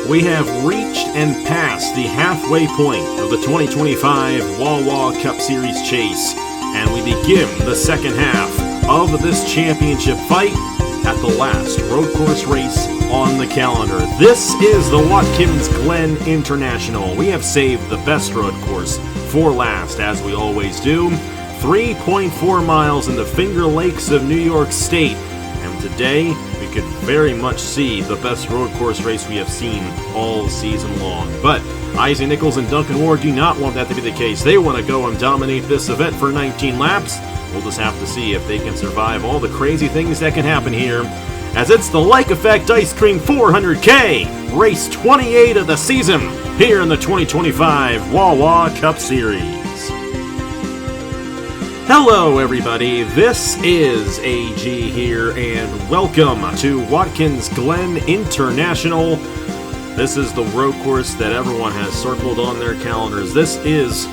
We have reached and passed the halfway point of the 2025 Wawa Cup Series chase, and we begin the second half of this championship fight at the last road course race on the calendar. This is the Watkins Glen International. We have saved the best road course for last, as we always do. 3.4 miles in the Finger Lakes of New York State, and today we could very much see the best road course race we have seen all season long. But Isaac Nichols and Duncan Ward do not want that to be the case. They want to go and dominate this event for 19 laps. We'll just have to see if they can survive all the crazy things that can happen here, as it's the Like Effect Ice Cream 400K, race 28 of the season, here in the 2025 Wawa Cup Series. Hello everybody, this is AG here, and welcome to Watkins Glen International. This is the road course that everyone has circled on their calendars. This is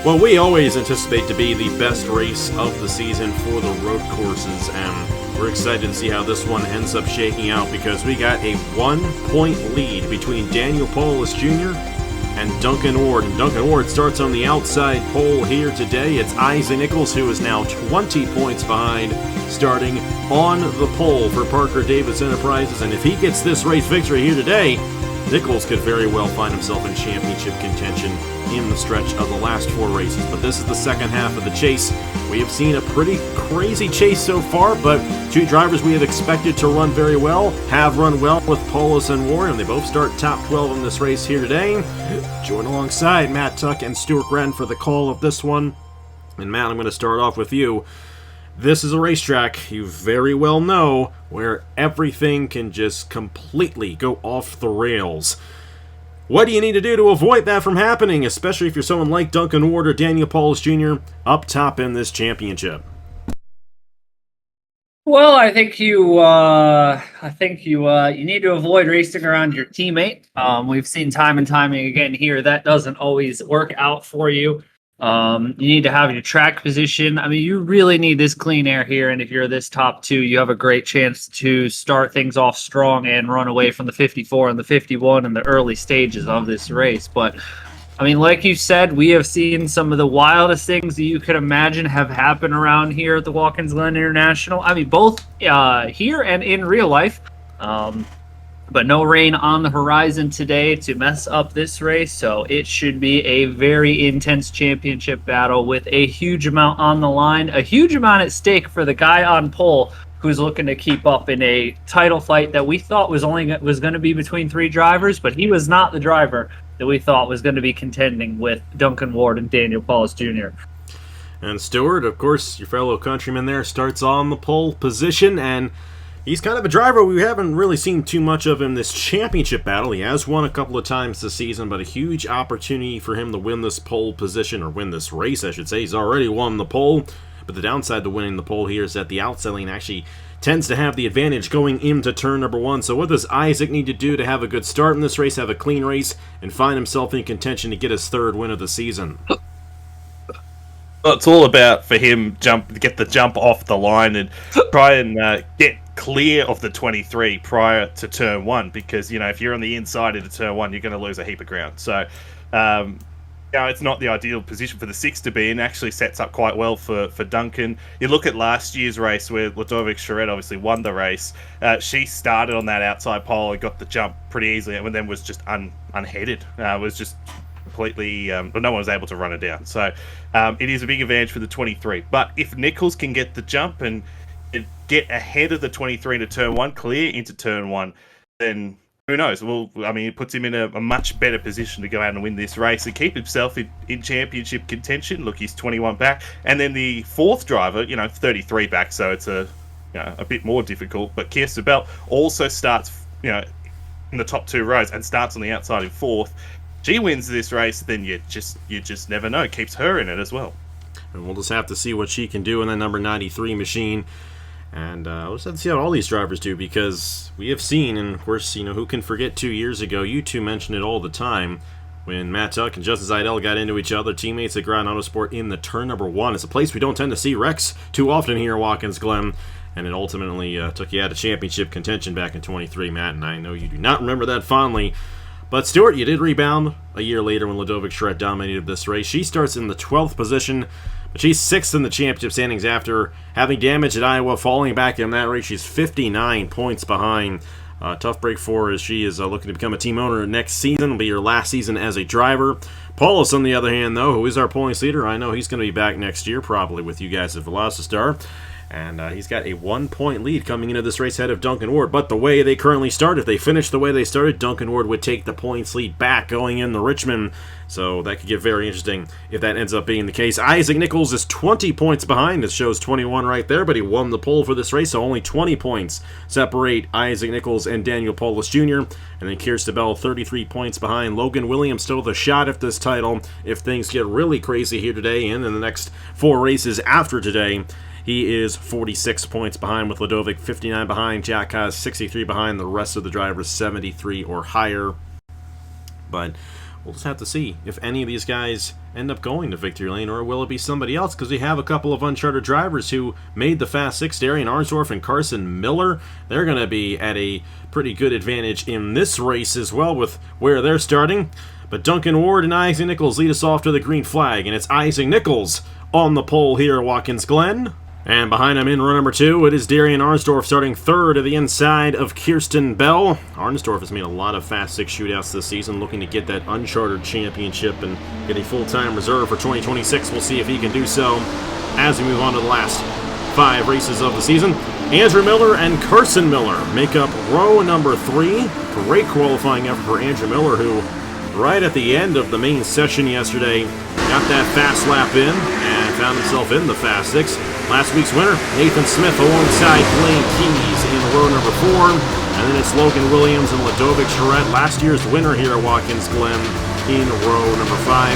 what we always anticipate to be the best race of the season for the road courses, and we're excited to see how this one ends up shaking out, because we got a 1-point lead between Daniel Paulus Jr. and Duncan Ward. And Duncan Ward starts on the outside pole here today. It's Isaac Nichols, who is now 20 points behind, starting on the pole for Parker Davis Enterprises. And if he gets this race victory here today, Nichols could very well find himself in championship contention in the stretch of the last 4 races. But this is the second half of the chase. We have seen a pretty crazy chase so far, but two drivers we have expected to run very well have run well with Paulus and Ward, and they both start top 12 in this race here today. Join alongside Matt Tuck and Stuart Wren for the call of this one. And Matt, I'm going to start off with you. This is a racetrack you very well know where everything can just completely go off the rails. What do you need to do to avoid that from happening, especially if you're someone like Duncan Ward or Daniel Paulus Jr. up top in this championship? Well, I think you need to avoid racing around your teammate. We've seen time and time again here that doesn't always work out for you. You need to have your track position. I mean, you really need this clean air here, and if you're this top 2, you have a great chance to start things off strong and run away from the 54 and the 51 in the early stages of this race. But I mean, like you said, we have seen some of the wildest things that you could imagine have happened around here at the Watkins Glen International. I mean, both here and in real life. But no rain on the horizon today to mess up this race, so it should be a very intense championship battle with a huge amount on the line, a huge amount at stake for the guy on pole who's looking to keep up in a title fight that we thought was going to be between 3 drivers, but he was not the driver that we thought was going to be contending with Duncan Ward and Daniel Paulus Jr. And Stuart, of course, your fellow countryman there, starts on the pole position, and he's kind of a driver we haven't really seen too much of in this championship battle. He has won a couple of times this season, but a huge opportunity for him to win this pole position, or win this race, I should say. He's already won the pole, but the downside to winning the pole here is that the outside lane actually tends to have the advantage going into turn number 1. So what does Isaac need to do to have a good start in this race, have a clean race, and find himself in contention to get his 3rd win of the season? Well, it's all about for him get the jump off the line and try and get clear of the 23 prior to turn 1, because if you're on the inside into turn 1, you're going to lose a heap of ground. So it's not the ideal position for the 6 to be in. Actually sets up quite well for Duncan. You look at last year's race where Ludovic Charette obviously won the race. She started on that outside pole and got the jump pretty easily, and then was just unheaded. Was just completely, but no one was able to run it down. So it is a big advantage for the 23. But if Nichols can get the jump and get ahead of the 23 into turn 1, clear into turn 1, then who knows? Well, I mean, it puts him in a much better position to go out and win this race and keep himself in championship contention. Look, he's 21 back, and then the 4th driver, 33 back, so it's a bit more difficult. But Kirsten Bell also starts, in the top 2 rows and starts on the outside in 4th. She wins this race, then you just never know. Keeps her in it as well. And we'll just have to see what she can do in that number 93 machine. And we'll just have to see how all these drivers do, because we have seen, and of course, who can forget 2 years ago, you two mention it all the time, when Matt Tuck and Justin Zeidel got into each other, teammates at Ground Autosport in the turn number 1. It's a place we don't tend to see wrecks too often here at Watkins Glen, and it ultimately took you out of championship contention back in 23, Matt, and I know you do not remember that fondly. But Stewart, you did rebound a year later when Ludovic Charette dominated this race. She starts in the 12th position, but she's 6th in the championship standings after having damage at Iowa, falling back in that race. She's 59 points behind. Tough break for her as she is looking to become a team owner next season. It'll be her last season as a driver. Paulus, on the other hand, though, who is our points leader, I know he's going to be back next year, probably with you guys at Velocistar. And he's got a 1-point lead coming into this race ahead of Duncan Ward. But the way they currently start, if they finish the way they started, Duncan Ward would take the points lead back going into Richmond. So that could get very interesting if that ends up being the case. Isaac Nichols is 20 points behind. It shows 21 right there, but he won the pole for this race, so only 20 points separate Isaac Nichols and Daniel Paulus Jr. And then Kirsten Bell, 33 points behind. Logan Williams still with a shot at this title if things get really crazy here today and in the next 4 races after today. He is 46 points behind with Ludovic 59 behind, Jack Haas 63 behind, the rest of the drivers 73 or higher. But we'll just have to see if any of these guys end up going to victory lane, or will it be somebody else, because we have a couple of uncharted drivers who made the Fast 6, Darian Arnsdorf and Carson Miller. They're going to be at a pretty good advantage in this race as well with where they're starting. But Duncan Ward and Isaac Nichols lead us off to the green flag, and it's Isaac Nichols on the pole here at Watkins Glen. And behind him in row number 2, it is Darian Arnsdorf starting 3rd to the inside of Kirsten Bell. Arnsdorf has made a lot of Fast 6 shootouts this season, looking to get that Uncharted Championship and get a full-time reserve for 2026. We'll see if he can do so as we move on to the last 5 races of the season. Andrew Miller and Carson Miller make up row number 3. Great qualifying effort for Andrew Miller, who right at the end of the main session yesterday got that fast lap in and found himself in the Fast 6. Last week's winner, Nathan Smith, alongside Blaine Keys in row number 4. And then it's Logan Williams and Ludovic Charette, last year's winner here at Watkins Glen, in row number 5.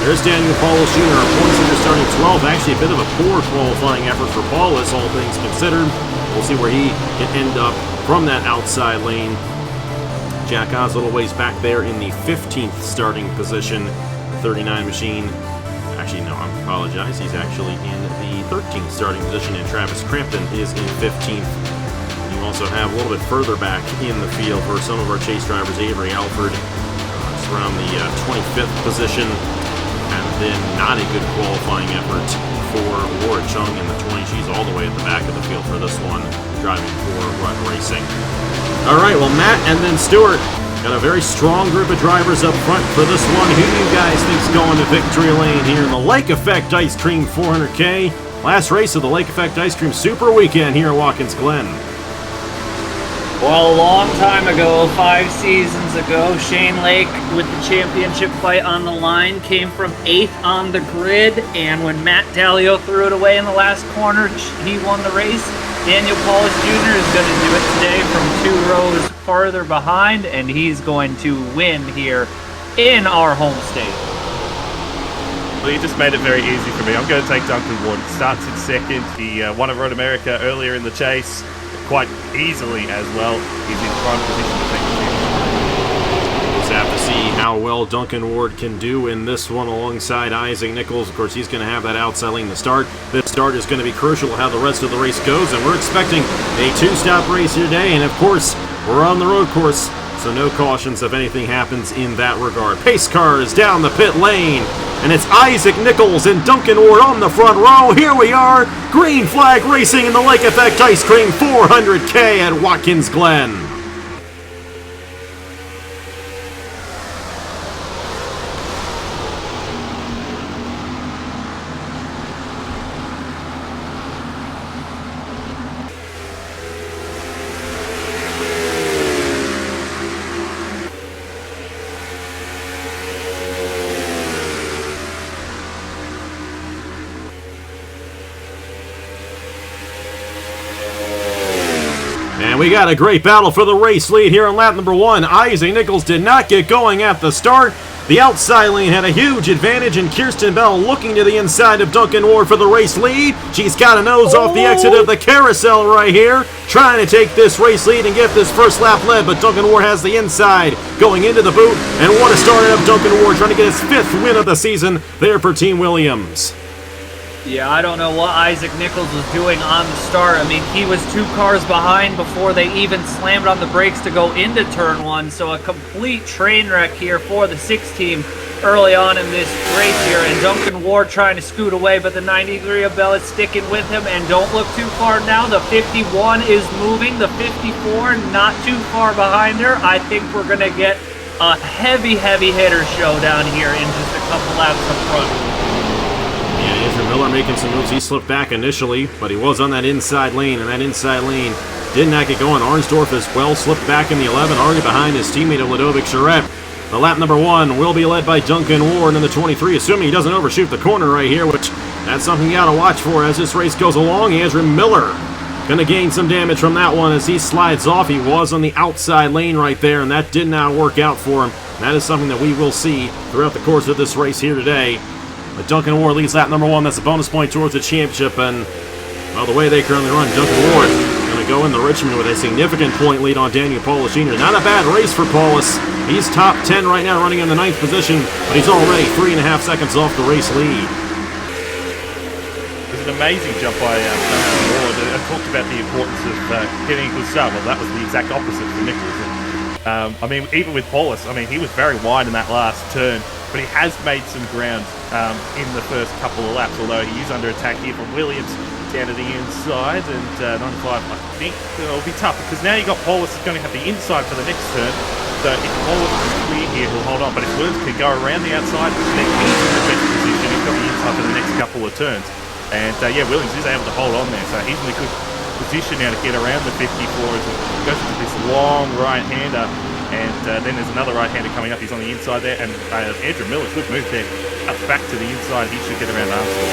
There's Daniel Paulus Jr., our points leader, starting 12th. Actually, a bit of a poor qualifying effort for Paulus, all things considered. We'll see where he can end up from that outside lane. Jack Haas a little ways back there in the 15th starting position. 39 machine. Actually, no, I apologize. He's actually in the 13th starting position, and Travis Crampton is in 15th. You also have a little bit further back in the field for some of our chase drivers. Avery Alford is around the 25th position, and then not a good qualifying effort for Laura Chung in the 20. She's all the way at the back of the field for this one, driving for Rut Racing. All right, well, Matt and then Stewart got a very strong group of drivers up front for this one. Who do you guys think's going to victory lane here in the Lake Effect Ice Cream 400K? Last race of the Lake Effect Ice Cream Super Weekend here at Watkins Glen. Well, a long time ago, 5 seasons ago, Shane Lake, with the championship fight on the line, came from 8th on the grid, and when Matt Dalio threw it away in the last corner, he won the race. Daniel Paulus Jr. is going to do it today from 2 rows farther behind, and he's going to win here in our home state. Well, you just made it very easy for me. I'm going to take Duncan Ward. Starts in 2nd. He won at Road America earlier in the chase, quite easily as well. He's in prime position to take the championship. We'll have to see how well Duncan Ward can do in this one alongside Isaac Nichols. Of course, he's going to have that outside lane to start. This start is going to be crucial to how the rest of the race goes, and we're expecting a 2-stop race here today, and of course, we're on the road course, so no cautions if anything happens in that regard. Pace cars down the pit lane, and it's Isaac Nichols and Duncan Ward on the front row. Here we are, green flag racing in the Lake Effect Ice Cream 400K at Watkins Glen. And we got a great battle for the race lead here in lap number 1. Isaac Nichols did not get going at the start. The outside lane had a huge advantage, and Kirsten Bell looking to the inside of Duncan Ward for the race lead. She's got a nose off the exit of the carousel right here, trying to take this race lead and get this first lap led, but Duncan Ward has the inside going into the boot, and what a start of Duncan Ward trying to get his 5th win of the season there for Team Williams. Yeah, I don't know what Isaac Nichols was doing on the start. I mean, he was 2 cars behind before they even slammed on the brakes to go into turn 1, so a complete train wreck here for the 6 team early on in this race here, and Duncan Ward trying to scoot away, but the 93 of Bell is sticking with him, and don't look too far now. The 51 is moving, the 54 not too far behind her. I think we're going to get a heavy hitter showdown here in just a couple laps up front. Yeah, Andrew Miller making some moves. He slipped back initially, but he was on that inside lane, and that inside lane did not get going. Arnsdorf as well slipped back in the 11, already behind his teammate of Ludovic Charette. The lap number 1 will be led by Duncan Ward in the 23, assuming he doesn't overshoot the corner right here, which that's something you got to watch for as this race goes along. Andrew Miller going to gain some damage from that one as he slides off. He was on the outside lane right there, and that did not work out for him. That is something that we will see throughout the course of this race here today. But Duncan Ward leads lap number 1. That's a bonus point towards the championship, and well, the way they currently run, Duncan Ward going to go into Richmond with a significant point lead on Daniel Paulus Jr. Not a bad race for Paulus. He's top 10 right now, running in the 9th position, but he's already 3.5 seconds off the race lead. It was an amazing jump by Duncan Ward. I talked about the importance of getting a good start. Well, that was the exact opposite for Nichols. I mean, even with Paulus, I mean, he was very wide in that last turn, but he has made some ground in the first couple of laps, although he is under attack here from Williams down to the inside, and 95, I think it'll be tough, because now you've got Paulus is going to have the inside for the next turn, so if Paulus is clear here, he'll hold on, but if Williams can go around the outside, then he's in the best position. He's got the inside for the next couple of turns, and yeah, Williams is able to hold on there, so he's in a good position now to get around the 54 as it goes into this long right-hander, and then there's another right-hander coming up. He's on the inside there, and Andrew Miller, good move there, up back to the inside. He should get around Armstrong.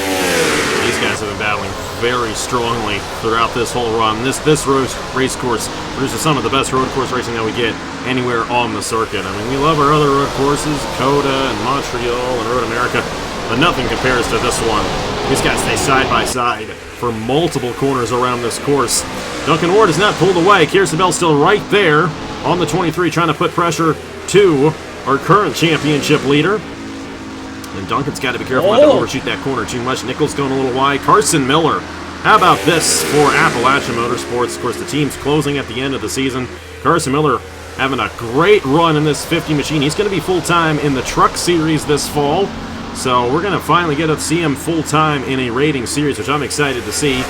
These guys have been battling very strongly throughout this whole run. This race course produces some of the best road course racing that we get anywhere on the circuit. I mean, we love our other road courses, Coda and Montreal and Road America, but nothing compares to this one. These guys stay side by side for multiple corners around this course. Duncan Ward is not pulled away. Kirsten Bell still right there on the 23, trying to put pressure to our current championship leader. And Duncan's got to be careful not to overshoot that corner too much. Nichols going a little wide. Carson Miller. How about this for Appalachian Motorsports? Of course, the team's closing at the end of the season. Carson Miller having a great run in this 50 machine. He's going to be full-time in the Truck Series this fall. So we're going to finally get to see him full-time in a rating series, which I'm excited to see.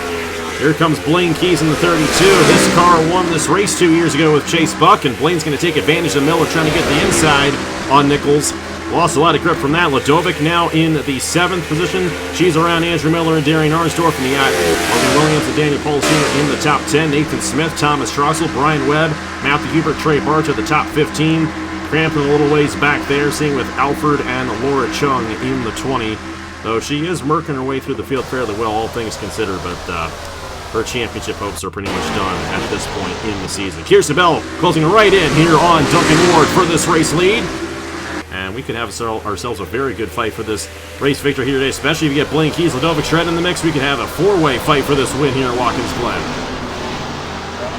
Here comes Blaine Keys in the 32. This car won this race 2 years ago with Chase Buck, and Blaine's going to take advantage of Miller trying to get the inside on Nichols. Lost a lot of grip from that. Ludovic now in the 7th position. She's around Andrew Miller and Darian Arnsdorf in the Morgan Williams and Daniel Paulus Jr. in the top 10. Nathan Smith, Thomas Trossel, Brian Webb, Matthew Hubert, Trey Barch at the top 15. Cramping a little ways back there, seeing with Alfred and Laura Chung in the 20. Though she is murking her way through the field fairly well, all things considered, but her championship hopes are pretty much done at this point in the season. Kirsten Bell closing right in here on Duncan Ward for this race lead. And we could have ourselves a very good fight for this race victory here today, especially if you get Blaine Keys, Ludovic Shred in the mix. We could have a 4-way fight for this win here at Watkins Glen.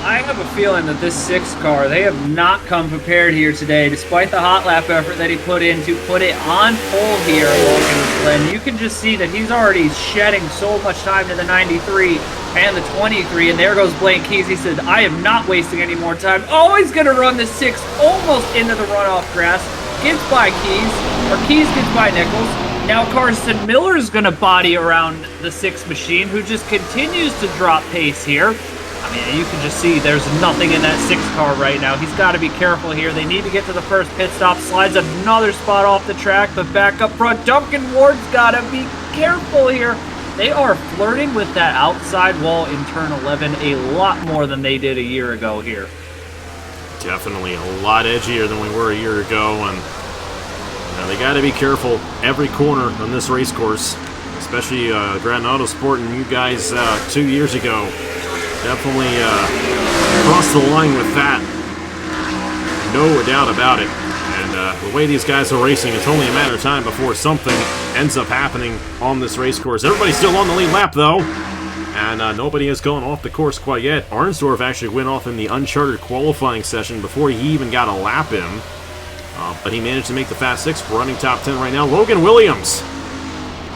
I have a feeling that this 6 car, they have not come prepared here today, despite the hot lap effort that he put in to put it on pole here at Watkins Glen. You can just see that he's already shedding so much time to the 93 and the 23, and there goes Blaine Keys. He said, I am not wasting any more time. Oh, he's going to run the 6 almost into the runoff grass. Gets by Keys, or Keys gets by Nichols. Now Carson Miller's going to body around the 6 machine, who just continues to drop pace here. I mean, you can just see there's nothing in that 6 car right now. He's got to be careful here. They need to get to the first pit stop. Slides another spot off the track, but back up front, Duncan Ward's got to be careful here. They are flirting with that outside wall in turn 11 a lot more than they did a year ago here. Definitely a lot edgier than we were a year ago, and they got to be careful every corner on this race course, especially Grand Auto Sport and you guys 2 years ago. Definitely crossed the line with that. No doubt about it. And the way these guys are racing, it's only a matter of time before something ends up happening on this race course. Everybody's still on the lead lap, though. And nobody has gone off the course quite yet. Arnsdorf actually went off in the uncharted qualifying session before he even got a lap in. But he managed to make the Fast 6, running top 10 right now. Logan Williams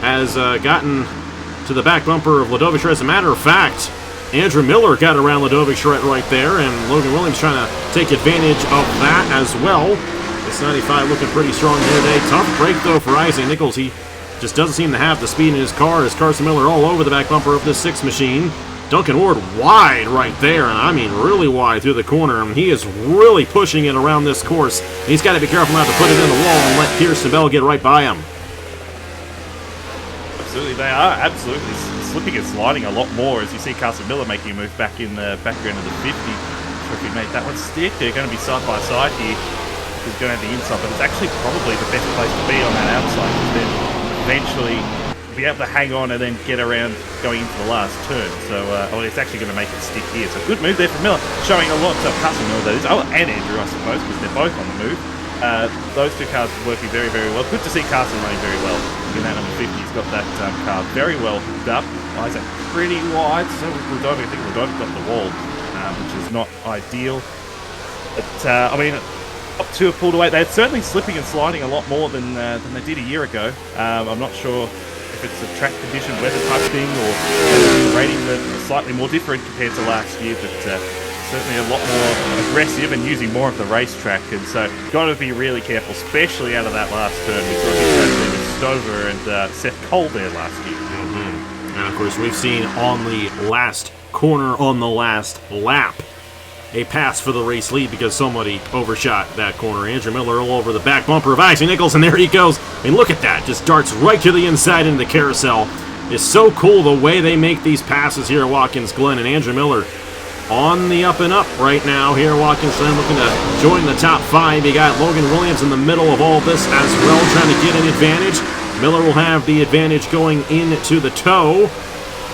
has gotten to the back bumper of Ludovic Schrett. As a matter of fact, Andrew Miller got around Ludovic Schrett right there, and Logan Williams trying to take advantage of that as well. This 95 looking pretty strong here today. Tough break, though, for Isaac Nichols. He just doesn't seem to have the speed in his car as Carson Miller all over the back bumper of this 6 machine. Duncan Ward wide right there, and I mean really wide through the corner. And he is really pushing it around this course. He's got to be careful not to put it in the wall and let Kirsten Bell get right by him. Absolutely, they are absolutely slipping and sliding a lot more as you see Carson Miller making a move back in the background of the 50. So if he made that one stick, they're going to be side by side here. He's going to have the inside, but it's actually probably the best place to be on that outside, because then eventually be able to hang on and then get around going into the last turn. So it's actually going to make it stick here. So good move there from Miller, showing a lot of Carson Miller, that is. Oh, and Andrew, I suppose, because they're both on the move. Those two cars working very, very well. Good to see Carson running very well. In that number 50, he's got that car very well hooked up. Isaac pretty wide, so with Ludovic, I think Ludovic got the wall, which is not ideal. But, I mean, up two have pulled away. They're certainly slipping and sliding a lot more than they did a year ago. I'm not sure if it's a track condition, weather type thing, or ratings are slightly more different compared to last year, but certainly a lot more aggressive and using more of the racetrack, and so got to be really careful, especially out of that last turn. We saw him with Stover and Seth Cole there last year. And of course, we've seen on the last corner on the last lap a pass for the race lead because somebody overshot that corner. Andrew Miller all over the back bumper of Isaac Nichols, and there he goes. I mean, look at that. Just darts right to the inside into the carousel. It's so cool the way they make these passes here at Watkins Glen, and Andrew Miller on the up and up right now here at Watkins Glen, looking to join the top 5. You got Logan Williams in the middle of all this as well, trying to get an advantage. Miller will have the advantage going into the toe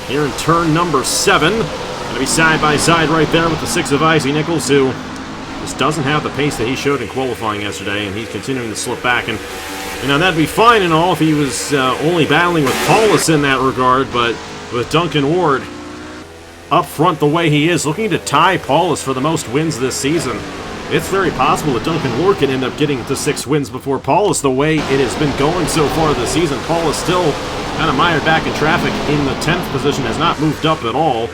here in turn number 7. Going to be side by side right there with the 6 of Isaac Nichols, who just doesn't have the pace that he showed in qualifying yesterday, and he's continuing to slip back. And you know, that'd be fine and all if he was only battling with Paulus in that regard, but with Duncan Ward up front the way he is, looking to tie Paulus for the most wins this season, it's very possible that Duncan Ward can end up getting to 6 wins before Paulus. The way it has been going so far this season, Paulus still kind of mired back in traffic in the 10th position, has not moved up at all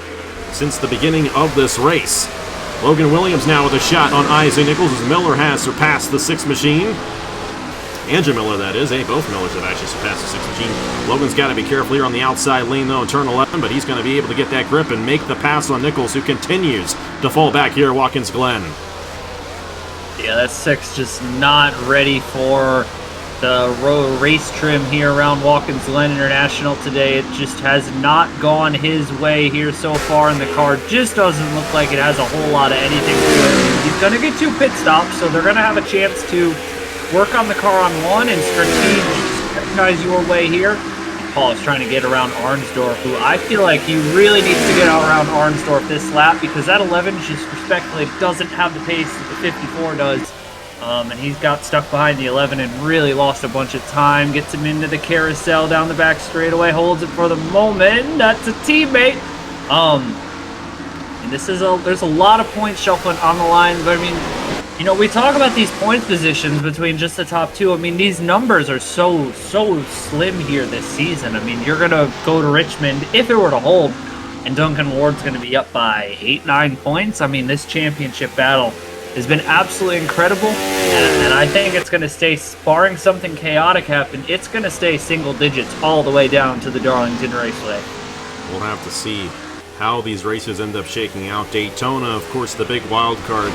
since the beginning of this race. Logan Williams now with a shot on Isaac Nichols as Miller has surpassed the 6 machine. Andrew Miller, that is. Both Millers have actually surpassed the 6 machine. Logan's got to be careful here on the outside lane, though, in turn 11, but he's going to be able to get that grip and make the pass on Nichols, who continues to fall back here at Watkins Glen. Yeah, that 6 just not ready for the race trim here around Watkins Glen International today. It just has not gone his way here so far, and the car just doesn't look like it has a whole lot of anything to it. He's going to get 2 pit stops, so they're going to have a chance to work on the car on 1 and strategize your way here. Paul is trying to get around Arnsdorf, who I feel like he really needs to get around Arnsdorf this lap, because that 11 just respectfully doesn't have the pace that the 54 does. And he's got stuck behind the 11 and really lost a bunch of time. Gets him into the carousel down the back straightaway, holds it for the moment. That's a teammate. And this is there's a lot of points shuffling on the line, but I mean, you know, we talk about these point positions between just the top 2. I mean, these numbers are so slim here this season. I mean, you're gonna go to Richmond if it were to hold, and Duncan Ward's gonna be up by 8-9 points. I mean, this championship battle has been absolutely incredible, and I think it's going to stay, barring something chaotic happen, it's going to stay single digits all the way down to the Darlington Raceway. We'll have to see how these races end up shaking out. Daytona, of course, the big wild card,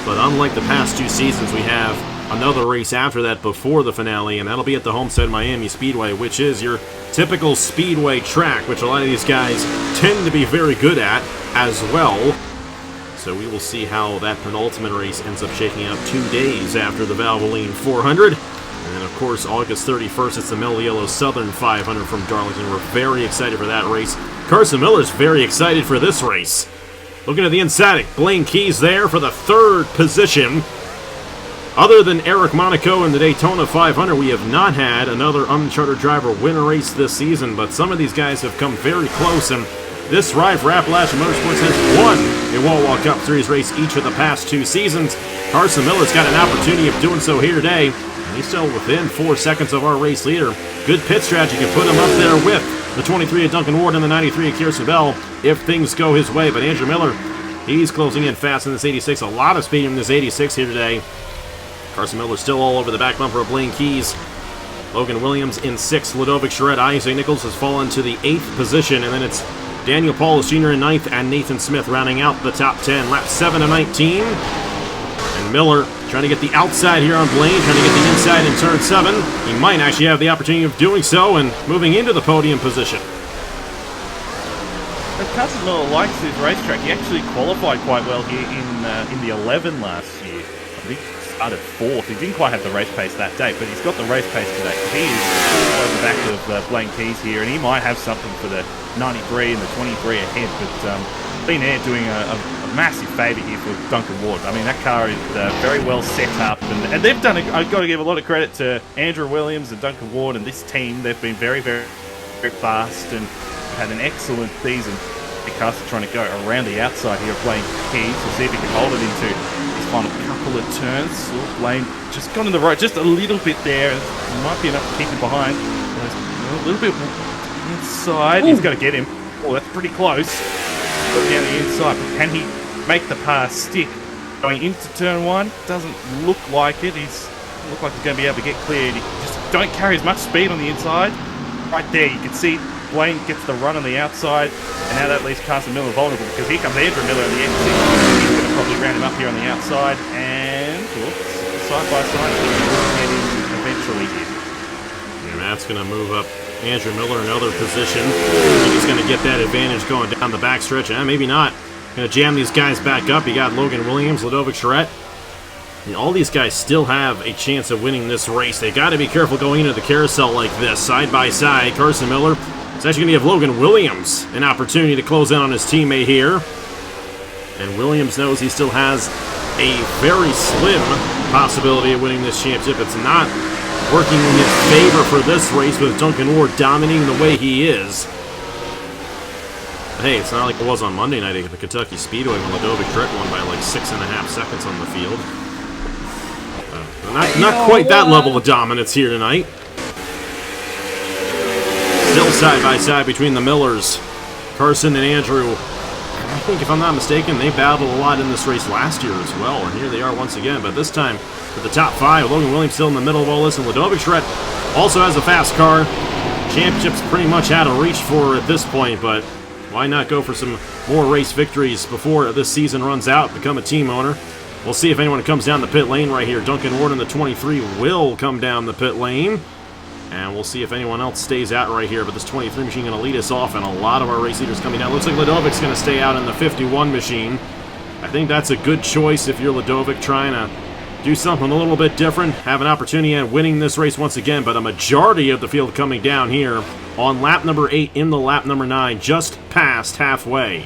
but unlike the past 2 seasons, we have another race after that before the finale, and that'll be at the Homestead Miami Speedway, which is your typical speedway track, which a lot of these guys tend to be very good at as well. So we will see how that penultimate race ends up shaking out 2 days after the Valvoline 400. And then, of course, August 31st, it's the Mel Yellow Southern 500 from Darlington. We're very excited for that race. Carson Miller's very excited for this race. Looking at the inside, Blaine Keys there for the 3rd position. Other than Eric Monaco in the Daytona 500, we have not had another uncharted driver win a race this season, but some of these guys have come very close, and this ride for Appalachian Motorsports has won a Wawa Cup Series race each of the past 2 seasons. Carson Miller's got an opportunity of doing so here today, and he's still within 4 seconds of our race leader. Good pit strategy can put him up there with the 23 of Duncan Ward and the 93 of Kirsten Bell if things go his way. But Andrew Miller, he's closing in fast in this 86. A lot of speed in this 86 here today. Carson Miller still all over the back bumper of Blaine Keys. Logan Williams in 6th. Ludovic Charette. Isaac Nichols has fallen to the 8th position. And then it's Daniel Paulus Jr. in 9th and Nathan Smith rounding out the top 10. Lap 7 of 19. And Miller trying to get the outside here on Blaine, trying to get the inside in turn 7. He might actually have the opportunity of doing so and moving into the podium position. But Carson Miller likes his racetrack. He actually qualified quite well here in the 11 last year. I think he started 4th. He didn't quite have the race pace that day, but he's got the race pace today. He is all over the back of Blaine Keys here, and he might have something for the 93 and the 23 ahead. But Clean Air doing a massive favour here for Duncan Ward. I mean, that car is very well set up, and they've done. I've got to give a lot of credit to Andrew Williams and Duncan Ward and this team. They've been very, very, very fast and had an excellent season. The cars are trying to go around the outside here of Blaine Keys. We'll see if he can hold it into his final couple of turns. Oh, Blaine just gone in the right, just a little bit there. It might be enough to keep him behind. A little bit inside. Ooh. He's got to get him. Oh, that's pretty close. Down the inside, but can he make the pass stick? Going into turn 1, doesn't look like it. Look like he's going to be able to get cleared. He just don't carry as much speed on the inside. Right there, you can see Blaine gets the run on the outside, and now that leaves Carson Miller vulnerable because here comes Andrew Miller on the exit. He's going to probably round him up here on the outside, and side by side, he'll get him eventually in. And Matt's going to move up Andrew Miller in another position. I think he's going to get that advantage going down the backstretch. Maybe not. Going to jam these guys back up. You got Logan Williams, Ludovic Charette. And all these guys still have a chance of winning this race. They got to be careful going into the carousel like this, side by side. Carson Miller is actually going to give Logan Williams an opportunity to close in on his teammate here. And Williams knows he still has a very slim possibility of winning this championship. It's not working in his favor for this race with Duncan Ward dominating the way he is. Hey, it's not like it was on Monday night at the Kentucky Speedway when Ludovic Charette won by like 6.5 seconds on the field. Not quite that level of dominance here tonight. Still side by side between the Millers, Carson and Andrew. I think, if I'm not mistaken, they battled a lot in this race last year as well, and here they are once again. But this time, with the top 5, Logan Williams still in the middle of all this, and Ludovic Charette also has a fast car. Championship's pretty much out of reach for at this point, but why not go for some more race victories before this season runs out, become a team owner. We'll see if anyone comes down the pit lane right here. Duncan Ward in the 23 will come down the pit lane. And we'll see if anyone else stays out right here. But this 23 machine going to lead us off, and a lot of our race leaders coming down. Looks like Ludovic's going to stay out in the 51 machine. I think that's a good choice if you're Ludovic, trying to do something a little bit different, have an opportunity at winning this race once again. But a majority of the field coming down here on lap number 8 in the lap number 9, just past halfway.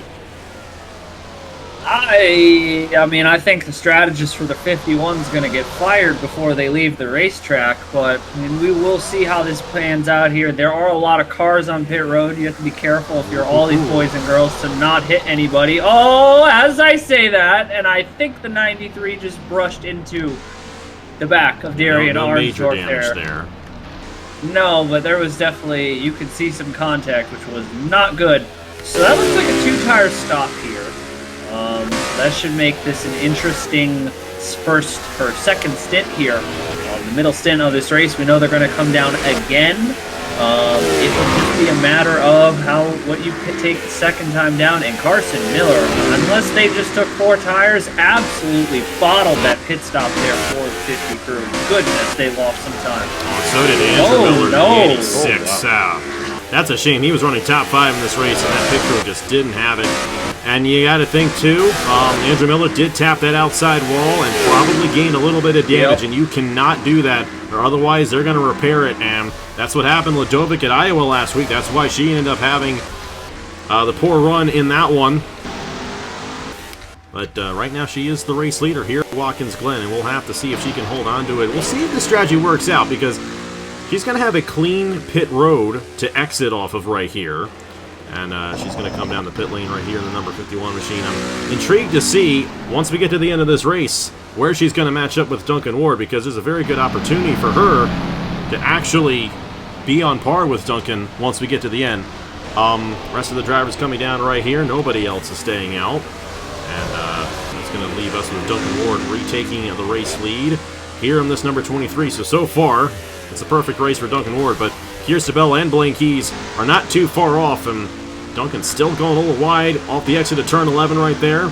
I mean, I think the strategist for the 51 is going to get fired before they leave the racetrack, but I mean, we will see how this plans out here. There are a lot of cars on pit road. You have to be careful if you're all these boys and girls to not hit anybody. Oh, as I say that, and I think the 93 just brushed into the back of Darian Armstrong there. No, but there was definitely, you could see some contact, which was not good. So that looks like a 2-tire stop here. That should make this an interesting second stint here. The middle stint of this race, we know they're going to come down again. It will just be a matter of what you can take the second time down. And Carson Miller, unless they just took 4 tires, absolutely bottled that pit stop there for the 50 crew. Goodness, they lost some time. Oh, so did Andrew Miller in the 86. Wow. That's a shame. He was running top 5 in this race, and that pit crew just didn't have it. And you got to think, too, Andrew Miller did tap that outside wall and probably gained a little bit of damage, and you cannot do that, or otherwise they're going to repair it. And that's what happened to Ludovic at Iowa last week. That's why she ended up having the poor run in that one. But right now she is the race leader here at Watkins Glen, and we'll have to see if she can hold on to it. We'll see if the strategy works out, because she's going to have a clean pit road to exit off of right here. And she's going to come down the pit lane right here in the number 51 machine. I'm intrigued to see, once we get to the end of this race, where she's going to match up with Duncan Ward, because there's a very good opportunity for her to actually be on par with Duncan once we get to the end. Rest of the drivers coming down right here. Nobody else is staying out. And that's going to leave us with Duncan Ward retaking the race lead here in this number 23. So far, it's a perfect race for Duncan Ward, but Kierstabel and Blaine Keys are not too far off, and Duncan's still going a little wide off the exit of turn 11 right there.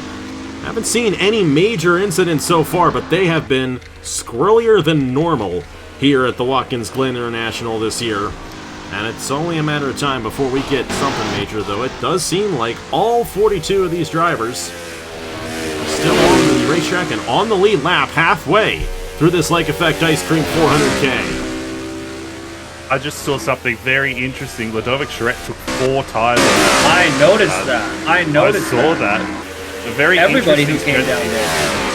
Haven't seen any major incidents so far, but they have been squirrelier than normal here at the Watkins Glen International this year. And it's only a matter of time before we get something major, though it does seem like all 42 of these drivers are still on the racetrack and on the lead lap halfway through this Lake Effect Ice Cream 400K. I just saw something very interesting. Ludovic Charette took 4 tires. I noticed that. I saw that. A very Everybody who interesting came down strategy.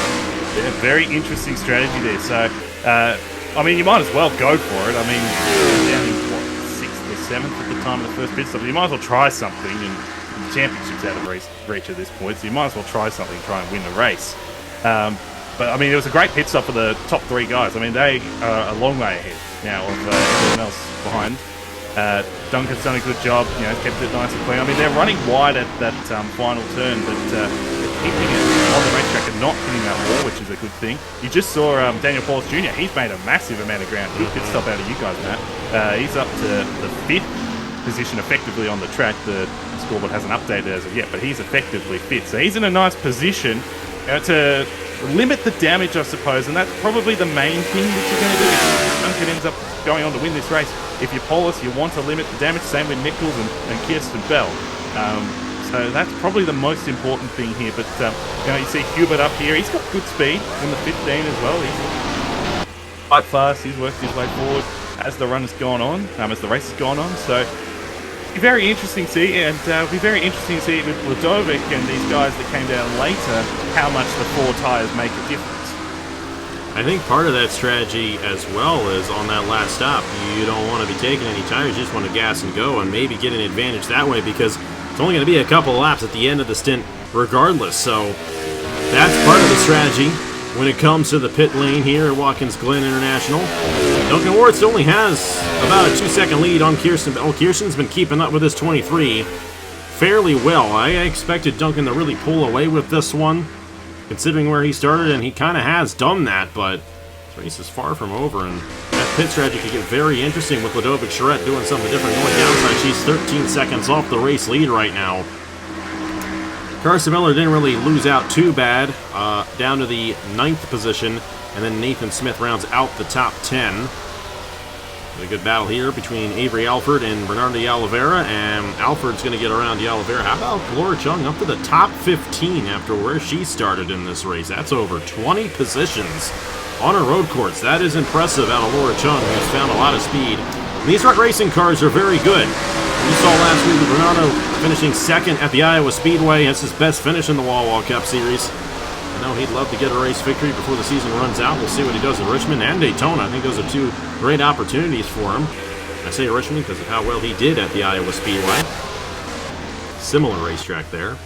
there. Yeah, very interesting strategy there. So, I mean, you might as well go for it. I mean, down in what, 6th or 7th at the time of the first pit stop. You might as well try something, and the championship's out of reach at this point, so you might as well try something, try and win the race. But I mean, it was a great pit stop for the top 3 guys. I mean, they are a long way ahead now of everyone else behind. Duncan's done a good job, you know, kept it nice and clean. I mean, they're running wide at that final turn, but they're keeping it on the racetrack and not hitting that wall, which is a good thing. You just saw Daniel Pauls Jr. He's made a massive amount of ground. He could stop out of you guys, Matt. He's up to the 5th position effectively on the track. The scoreboard hasn't updated as of yet, but he's effectively 5th. So he's in a nice position to limit the damage, I suppose, and that's probably the main thing that you're going to do if Duncan ends up going on to win this race. If you're Paulus, you want to limit the damage, same with Nichols and Kierstabel. So that's probably the most important thing here. But you know, you see Hubert up here. He's got good speed in the 15 as well. He's quite fast. He's worked his way forward as the run has gone on, as the race has gone on. So it'll be very interesting to see, and it'll be very interesting to see with Ludovic and these guys that came down later, how much the 4 tyres make a difference. I think part of that strategy as well is on that last stop, you don't want to be taking any tires, you just want to gas and go and maybe get an advantage that way, because it's only going to be a couple of laps at the end of the stint regardless. So that's part of the strategy when it comes to the pit lane here at Watkins Glen International. Duncan Ward only has about a 2-second lead on Kirsten. Oh, Kirsten's been keeping up with this 23 fairly well. I expected Duncan to really pull away with this one, considering where he started, and he kind of has done that, but this race is far from over, and that pit strategy could get very interesting with Ludovic Charette doing something different going downside. She's 13 seconds off the race lead right now. Carson Miller didn't really lose out too bad, down to the 9th position, and then Nathan Smith rounds out the top 10. A good battle here between Avery Alford and Bernardo de Oliveira, and Alford's going to get around de Oliveira. How about Laura Chung up to the top 15 after where she started in this race? That's over 20 positions on a road course. That is impressive out of Laura Chung, who's found a lot of speed. And these truck racing cars are very good. We saw last week with Bernardo finishing 2nd at the Iowa Speedway. That's his best finish in the Wawa Cup Series. I know he'd love to get a race victory before the season runs out. We'll see what he does at Richmond and Daytona. I think those are 2 great opportunities for him. I say Richmond because of how well he did at the Iowa Speedway. Similar racetrack there.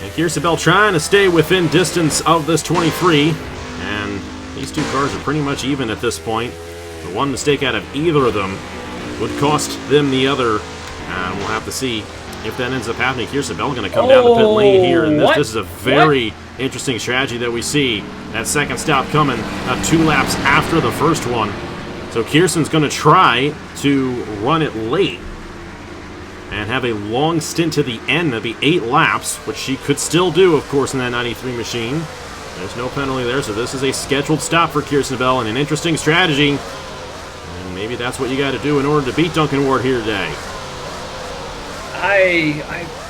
And Kierstabel trying to stay within distance of this 23. And these 2 cars are pretty much even at this point. The one mistake out of either of them would cost them the other. And we'll have to see if that ends up happening. Kierstabel going to come down the pit lane here, and this is a very interesting strategy that we see. That second stop coming 2 laps after the first one. So Kirsten's going to try to run it late and have a long stint to the end. That'd be 8 laps, which she could still do, of course, in that 93 machine. There's no penalty there, so this is a scheduled stop for Kierstabel, and an interesting strategy. And maybe that's what you got to do in order to beat Duncan Ward here today.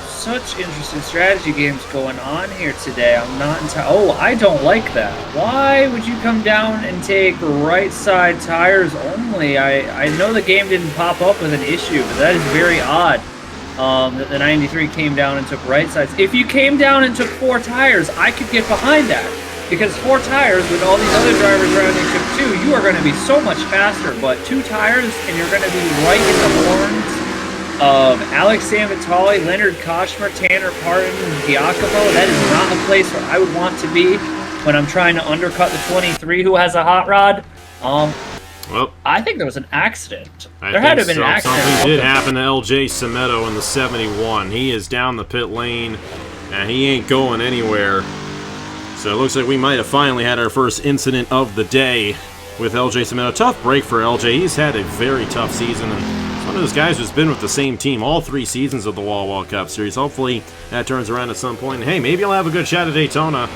Such interesting strategy games going on here today. I'm not entirely. Oh, I don't like that. Why would you come down and take right side tires only? I know the game didn't pop up with an issue, but that is very odd. That the 93 came down and took right sides. If you came down and took 4 tires, I could get behind that. Because 4 tires, with all these other drivers around you took 2, you are going to be so much faster. But 2 tires, and you're going to be right in the horns of Alex Sanvitali, Leonard Koshmer, Tanner Parton, Giacomo. That is not a place where I would want to be when I'm trying to undercut the 23 who has a hot rod. Well, I think there was an accident. I There had to think have been an accident. something did happen to LJ Semedo in the 71. He is down the pit lane, and he ain't going anywhere. So it looks like we might have finally had our first incident of the day with LJ Semedo. Tough break for LJ. He's had a very tough season, and he's one of those guys who's been with the same team all 3 seasons of the Wawa Cup Series. Hopefully that turns around at some point. And hey, maybe he'll have a good shot at Daytona.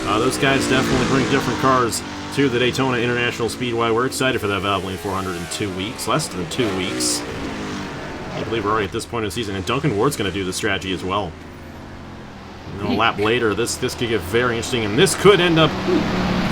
Those guys definitely bring different cars to the Daytona International Speedway. We're excited for that Valvoline 400 in 2 weeks, less than 2 weeks. I believe we're already at this point of the season, and Duncan Ward's going to do the strategy as well. A lap later, this could get very interesting, and this could end up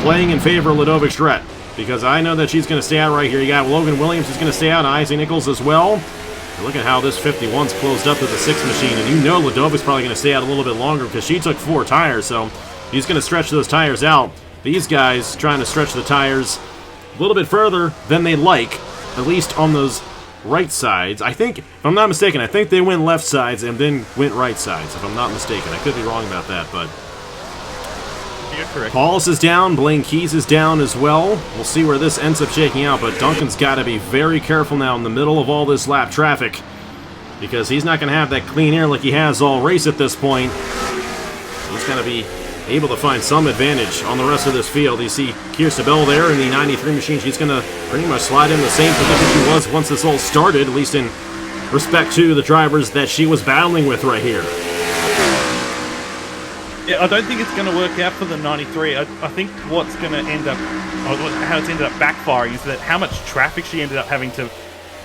playing in favor of Ludovic Charette, because I know that she's going to stay out right here. You got Logan Williams who's going to stay out, and Isaac Nichols as well. And look at how this 51's closed up to the 6 machine, and you know Ludovic's probably going to stay out a little bit longer because she took 4 tires, so he's going to stretch those tires out. These guys trying to stretch the tires a little bit further than they like, at least on those right sides. I think, if I'm not mistaken, I think they went left sides and then went right sides, if I'm not mistaken. I could be wrong about that, but You're correct. Paulus is down, Blaine Keys is down as well. We'll see where this ends up shaking out, but Duncan's got to be very careful now in the middle of all this lap traffic, because he's not going to have that clean air like he has all race at this point. He's going to be able to find some advantage on the rest of this field. You see Kirsten Bell there in the 93 machine. She's going to pretty much slide in the same position she was once this all started, at least in respect to the drivers that she was battling with right here. Yeah, I don't think it's going to work out for the 93. I think what's going to end up, or how it's ended up backfiring, is that how much traffic she ended up having to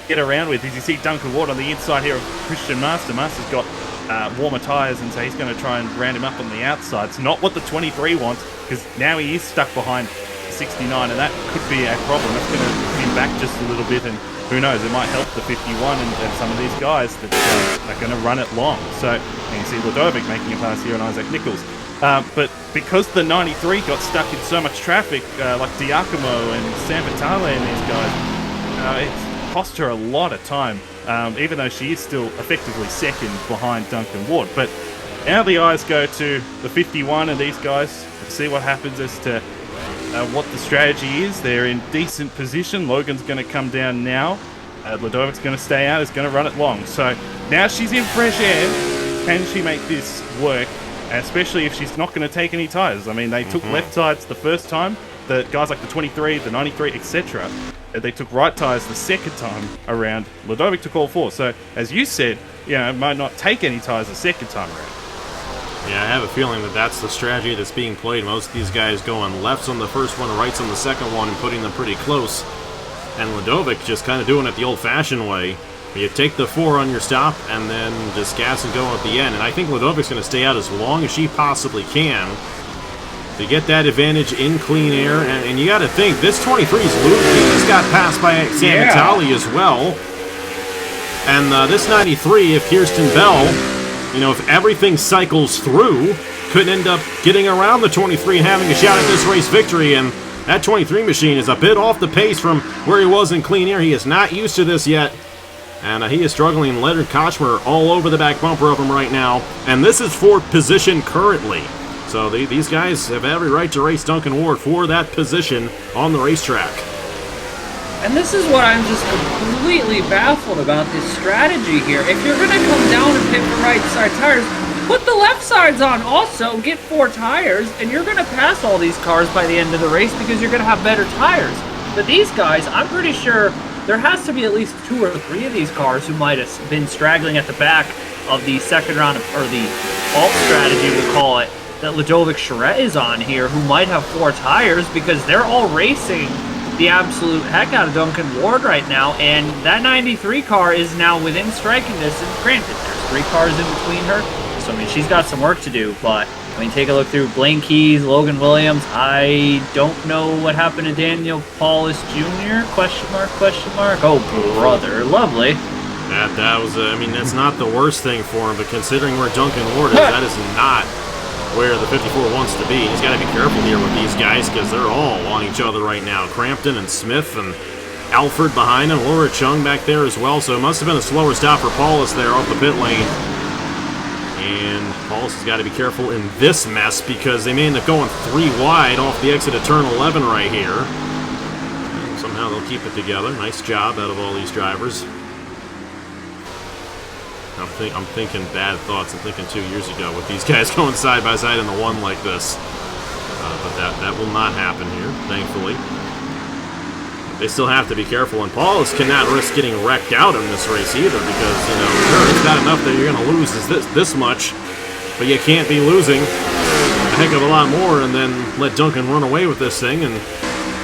get around with. As you see Duncan Ward on the inside here of Christian Master. Master's got warmer tyres, and so he's going to try and round him up on the outside. It's not what the 23 wants, because now he is stuck behind 69, and that could be a problem. That's going to put him back just a little bit, and who knows, it might help the 51 and some of these guys that are going to run it long. So and you see Ludovic making a pass here on Isaac Nichols. But because the 93 got stuck in so much traffic, like Diacomo and Sam Vitale and these guys, it's cost her a lot of time, even though she is still effectively second behind Duncan Ward. But now the eyes go to the 51 and these guys to see what happens as to what the strategy is. They're in decent position. Logan's going to come down now. Ludovic's going to stay out. Is going to run it long. So now she's in fresh air. Can she make this work? Especially if she's not going to take any tyres. I mean, they took left tyres the first time. The guys like the 23, the 93, etc. They took right tyres the second time around. Ludovic took all 4. So, as you said, it might not take any tyres the second time around. Yeah, I have a feeling that that's the strategy that's being played. Most of these guys going lefts on the first one, rights on the second one, and putting them pretty close. And Ludovic just kind of doing it the old-fashioned way. You take the 4 on your stop, and then just gas and go at the end. And I think Ludovic's going to stay out as long as she possibly can to get that advantage in clean air. And you got to think, this 23's Luke. He just got passed by Sam Vitale as well. And this 93, if Kirsten Bell, if everything cycles through, could end up getting around the 23 and having a shot at this race victory. And that 23 machine is a bit off the pace from where he was in clean air. He is not used to this yet. And he is struggling. Leonard Kochmer all over the back bumper of him right now. And this is 4th position currently. So these guys have every right to race Duncan Ward for that position on the racetrack. And this is what I'm just completely baffled about this strategy here. If you're going to come down and pit for right side tires, put the left sides on also, get 4 tires, and you're going to pass all these cars by the end of the race because you're going to have better tires. But these guys, I'm pretty sure there has to be at least 2 or 3 of these cars who might have been straggling at the back of the second round, or the alt strategy, we'll call it, that Ludovic Charette is on here, who might have 4 tires, because they're all racing the absolute heck out of Duncan Ward right now, and that 93 car is now within striking distance. Granted, there's 3 cars in between her, so I mean, she's got some work to do, but I mean, take a look through Blaine Keys, Logan Williams. I don't know what happened to Daniel Paulus Jr. Question mark, question mark. Oh, brother, lovely. That was, that's not the worst thing for him, but considering where Duncan Ward is, that is not where the 54 wants to be. He's got to be careful here with these guys, because they're all on each other right now. Crampton and Smith and Alfred behind him. Laura Chung back there as well, so it must have been a slower stop for Paulus there off the pit lane. And Paulus has got to be careful in this mess, because they may end up going 3 wide off the exit of turn 11 right here. Looks somehow they'll keep it together. Nice job out of all these drivers. I'm thinking bad thoughts. I'm thinking 2 years ago with these guys going side by side in the one like this. But that will not happen here, thankfully. They still have to be careful, and Paulus cannot risk getting wrecked out in this race either, because, you know, sure, it's not enough that you're going to lose this much, but you can't be losing a heck of a lot more and then let Duncan run away with this thing. And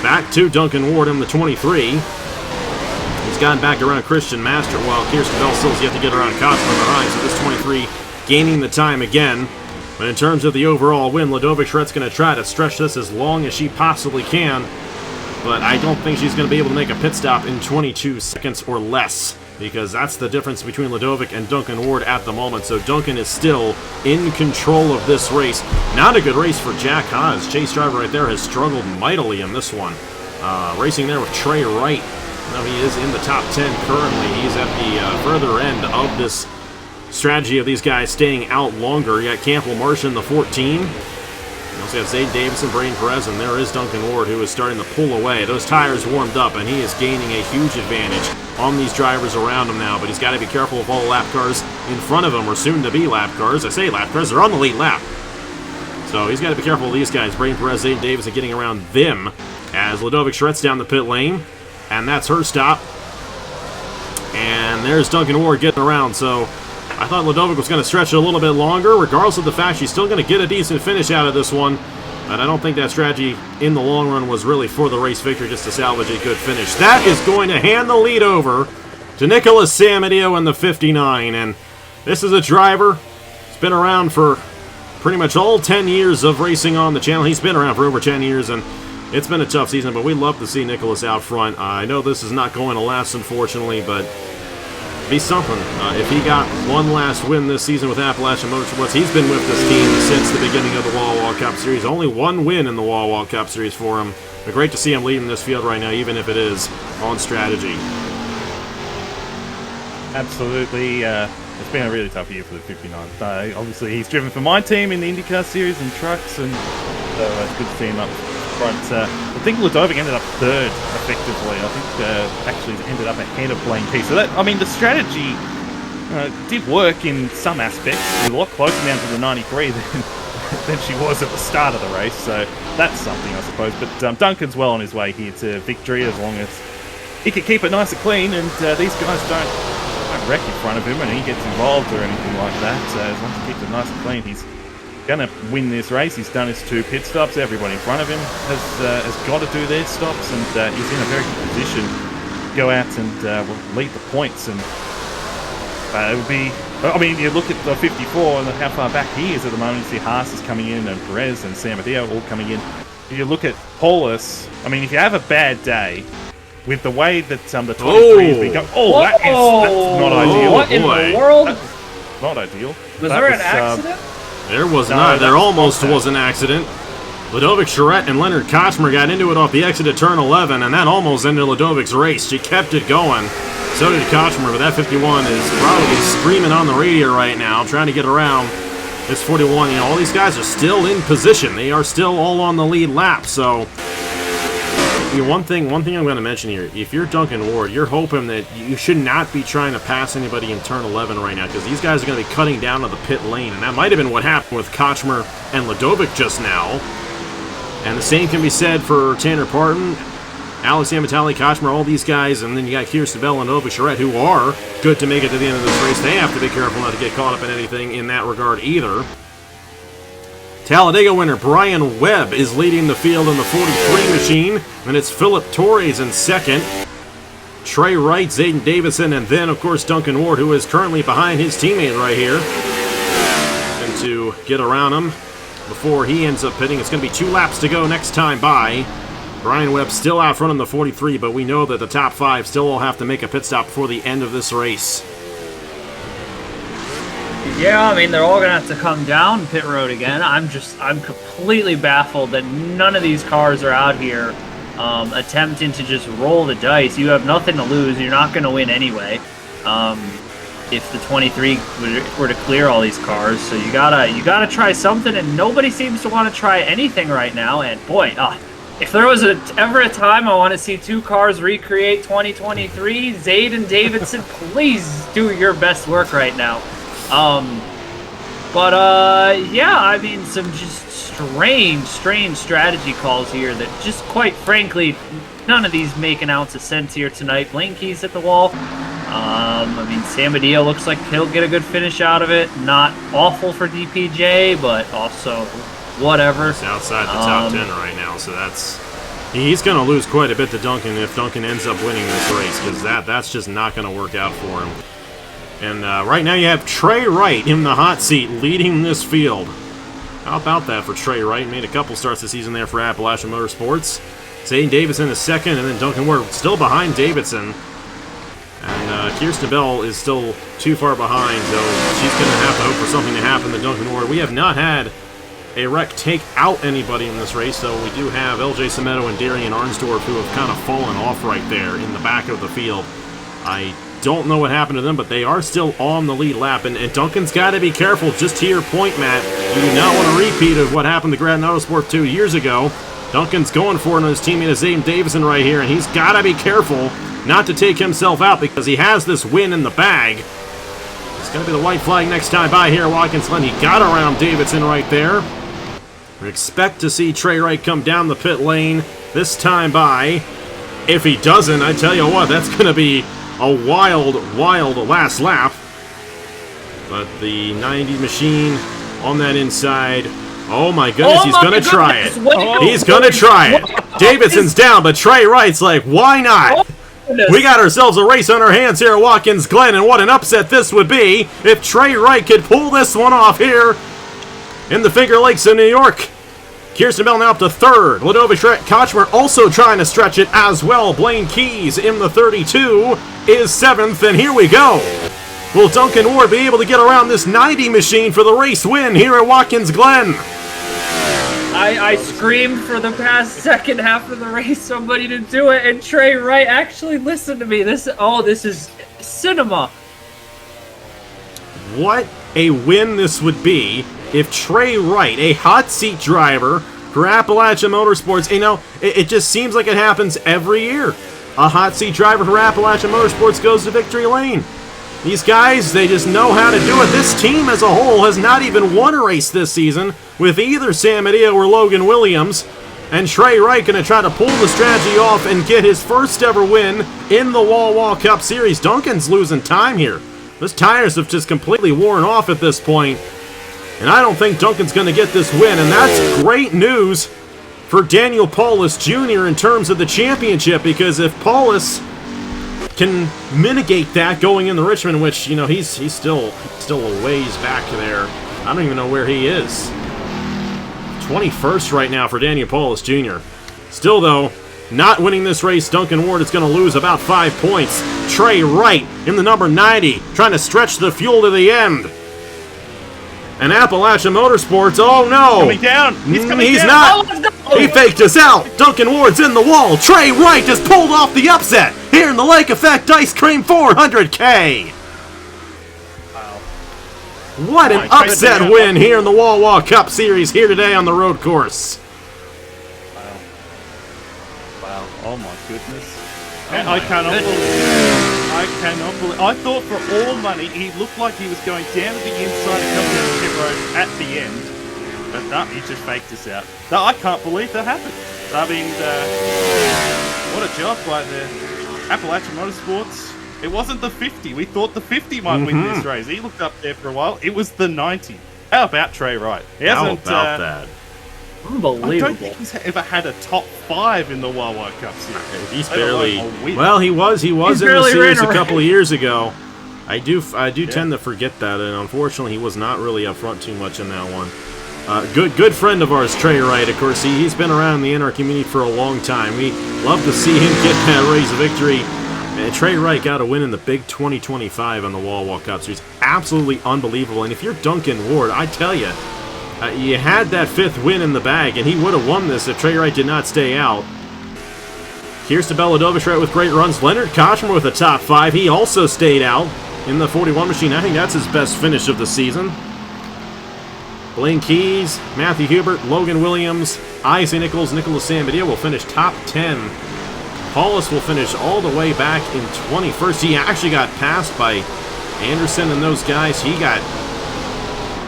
back to Duncan Ward in the 23. He's gotten back around Christian Master, while Kirsten Bell still's yet to get around Kotzman behind, so this 23 gaining the time again. But in terms of the overall win, Ludovic Schrett's going to try to stretch this as long as she possibly can, but I don't think she's going to be able to make a pit stop in 22 seconds or less, because that's the difference between Ludovic and Duncan Ward at the moment. So Duncan is still in control of this race. Not a good race for Jack Haas. Chase driver right there has struggled mightily in this one. Racing there with Trey Wright. Now he is in the top 10 currently. He's at the further end of this strategy of these guys staying out longer. You got Campbell Marsh in the 14. You also got Zayden Davison, Brain Perez, and there is Duncan Ward, who is starting to pull away. Those tires warmed up, and he is gaining a huge advantage on these drivers around him now, but he's got to be careful of all lap cars in front of him, or soon-to-be lap cars. I say lap cars, they're on the lead lap. So he's got to be careful of these guys. Brain Perez, Zayden Davison getting around them as Ludovic Schrett's down the pit lane, and that's her stop. And there's Duncan Ward getting around, so I thought Ludovic was going to stretch it a little bit longer, regardless of the fact she's still going to get a decent finish out of this one. But I don't think that strategy in the long run was really for the race victory, just to salvage a good finish. That is going to hand the lead over to Nicholas Samadio in the 59. And this is a driver who's been around for pretty much all 10 years of racing on the channel. He's been around for over 10 years, and it's been a tough season, but we'd love to see Nicholas out front. I know this is not going to last, unfortunately, but be something. If he got one last win this season with Appalachian Motorsports, he's been with this team since the beginning of the Wawa Cup Series. Only one win in the Wawa Cup Series for him. But great to see him leading this field right now, even if it is on strategy. Absolutely. It's been a really tough year for the 59. Obviously, he's driven for my team in the IndyCar Series and trucks, and so it's good to see him up front. I think Ludovic ended up third, effectively. I think actually ended up ahead of Blaine P. So that, I mean, the strategy did work in some aspects. A lot closer down to the 93 than she was at the start of the race. So that's something, I suppose. But Duncan's well on his way here to victory, as long as he can keep it nice and clean, and these guys don't wreck in front of him and he gets involved or anything like that. So as long as he keeps it nice and clean, he's going to win this race. He's done his 2 pit stops. Everybody in front of him has got to do their stops, and he's in a very good position to go out and lead the points. And it would be, I mean, you look at the 54 and how far back he is at the moment. You see Haas is coming in, and Perez and Samadio all coming in. If you look at Paulus, I mean, if you have a bad day, with the way that the 23 has been going, that's not ideal. What in the world? That's not ideal. Was there an accident? There was not. There almost was an accident. Ludovic Schrett and Leonard Kochmer got into it off the exit of turn 11, and that almost ended Ludovic's race. She kept it going. So did Kochmer, but that 51 is probably screaming on the radio right now, trying to get around this 41. You know, all these guys are still in position. They are still all on the lead lap, so you know, one thing I'm going to mention here, if you're Duncan Ward, you're hoping that you should not be trying to pass anybody in turn 11 right now, because these guys are going to be cutting down to the pit lane, and that might have been what happened with Kochmer and Ludovic just now. And the same can be said for Tanner Parton, Alex Amatali, Kochmer, all these guys, and then you got Kirsten Bell and Ludovic Schrett, who are good to make it to the end of this race. They have to be careful not to get caught up in anything in that regard either. Talladega winner Brian Webb is leading the field in the 43 machine, and it's Philip Torres in second. Trey Wright, Zayden Davison, and then, of course, Duncan Ward, who is currently behind his teammate right here. And to get around him before he ends up pitting, it's going to be 2 laps to go next time by. Brian Webb still out front in the 43, but we know that the top 5 still all have to make a pit stop before the end of this race. Yeah, I mean, they're all going to have to come down pit road again. I'm completely baffled that none of these cars are out here attempting to just roll the dice. You have nothing to lose. You're not going to win anyway. If the 23 were to clear all these cars, so you gotta try something, and nobody seems to want to try anything right now. And boy, if there was ever a time I want to see two cars recreate 2023, Zayd and Davidson, please do your best work right now. Yeah, I mean, some just strange strategy calls here that just, quite frankly, none of these make an ounce of sense here tonight. Lane Keys at the wall. I mean, Samadillo looks like he'll get a good finish out of it. Not awful for DPJ, but also whatever. He's outside the top 10 right now, so he's going to lose quite a bit to Duncan if Duncan ends up winning this race, because that's just not going to work out for him. And right now you have Trey Wright in the hot seat leading this field. How about that for Trey Wright? Made a couple starts this season there for Appalachian Motorsports. Zane Davidson is second, and then Duncan Ward still behind Davidson. And Kirsten Bell is still too far behind, so she's going to have to hope for something to happen to Duncan Ward. We have not had a wreck take out anybody in this race, so we do have LJ Semedo and Darian Arnsdorf who have kind of fallen off right there in the back of the field. I don't know what happened to them, but they are still on the lead lap, and Duncan's got to be careful. Just to your point, Matt, you do not want a repeat of what happened to Grand Autosport 2 years ago. Duncan's going for it on his teammate Zane Davidson right here, and he's got to be careful not to take himself out because he has this win in the bag. It's going to be the white flag next time by here at Watkins Glen. He got around Davidson right there. We expect to see Trey Wright come down the pit lane this time by. If he doesn't, I tell you what, that's going to be a wild last lap. But the 90 machine on that inside. Oh my goodness, he's going to try it. He's going to try it. Davidson's down, but Trey Wright's like, why not? We got ourselves a race on our hands here at Watkins Glen, and what an upset this would be if Trey Wright could pull this one off here in the Finger Lakes in New York. Kirsten Bell now up to third. Ladovich Kochmer also trying to stretch it as well. Blaine Keys in the 32 is seventh, and here we go. Will Duncan Ward be able to get around this 90 machine for the race win here at Watkins Glen? I screamed for the past second half of the race somebody to do it, and Trey Wright actually listened to me. This is cinema. What a win this would be if Trey Wright, a hot seat driver for Appalachian Motorsports, it just seems like it happens every year. A hot seat driver for Appalachian Motorsports goes to victory lane. These guys, they just know how to do it. This team as a whole has not even won a race this season with either Sam Adio or Logan Williams. And Trey Wright going to try to pull the strategy off and get his first ever win in the Wawa Cup Series. Duncan's losing time here. His tires have just completely worn off at this point. And I don't think Duncan's going to get this win. And that's great news for Daniel Paulus Jr. in terms of the championship, because if Paulus can mitigate that going into Richmond, which, he's still a ways back there. I don't even know where he is. 21st right now for Daniel Paulus Jr. Still, though, not winning this race, Duncan Ward is going to lose about 5 points. Trey Wright in the number 90, trying to stretch the fuel to the end. And Appalachian Motorsports, oh no! He's coming down! He's not! He faked us out! Duncan Ward's in the wall! Trey Wright has pulled off the upset here in the Lake Effect Ice Cream 400K! Wow. What an upset win here in the Wawa Cup Series here today on the road course. Wow. Oh my goodness. I cannot believe. I thought for all money he looked like he was going down to the inside and coming down the pit road at the end. But no, he just faked us out. No, I can't believe that happened. I mean, what a job by the Appalachian Motorsports. It wasn't the 50. We thought the 50 might win this race. He looked up there for a while. It was the 90. How about Trey Wright? How about that? Unbelievable. I don't think he's ever had a top 5 in the Wawa Cup Series. He's barely. Well, he was in the series a couple of years ago. I do tend to forget that, and unfortunately, he was not really up front too much in that one. Good friend of ours, Trey Wright. Of course, he's been around the NR community for a long time. We love to see him get that race victory. And Trey Wright got a win in the big 2025 on the Wawa Cup Series. Absolutely unbelievable. And if you're Duncan Ward, I tell you. You had that 5th win in the bag, and he would have won this if Trey Wright did not stay out. Kirsten Beladovich with great runs. Leonard Kochmer with a top 5. He also stayed out in the 41 machine. I think that's his best finish of the season. Blaine Keys, Matthew Hubert, Logan Williams, Isaac Nichols, Nicholas Sambadia will finish top 10. Paulus will finish all the way back in 21st. He actually got passed by Anderson and those guys. He got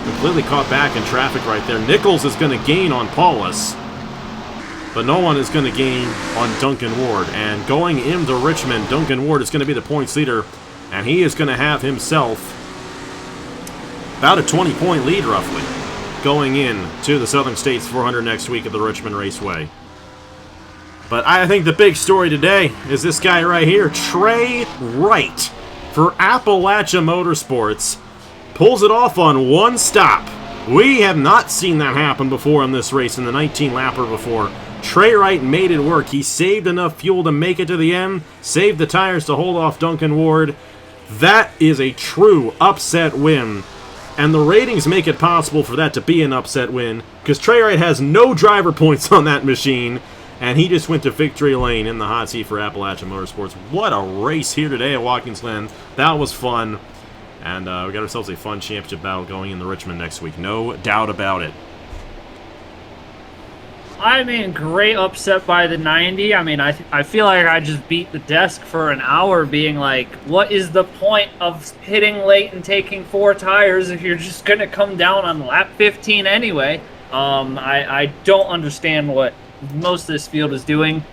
completely caught back in traffic right there. Nichols is going to gain on Paulus, but no one is going to gain on Duncan Ward. And going into Richmond, Duncan Ward is going to be the points leader, and he is going to have himself about a 20-point lead, roughly, going in to the Southern States 400 next week at the Richmond Raceway. But I think the big story today is this guy right here, Trey Wright, for Appalachia Motorsports, pulls it off on one stop. We have not seen that happen before in this race, in the 19-lapper before. Trey Wright made it work. He saved enough fuel to make it to the end, saved the tires to hold off Duncan Ward. That is a true upset win, and the ratings make it possible for that to be an upset win, because Trey Wright has no driver points on that machine, and he just went to victory lane in the hot seat for Appalachia Motorsports. What a race here today at Watkins Glen. That was fun. And we got ourselves a fun championship battle going in the Richmond next week. No doubt about it. I mean, great upset by the 90. I mean, I feel like I just beat the desk for an hour being like, what is the point of hitting late and taking 4 tires if you're just going to come down on lap 15 anyway? I don't understand what most of this field is doing.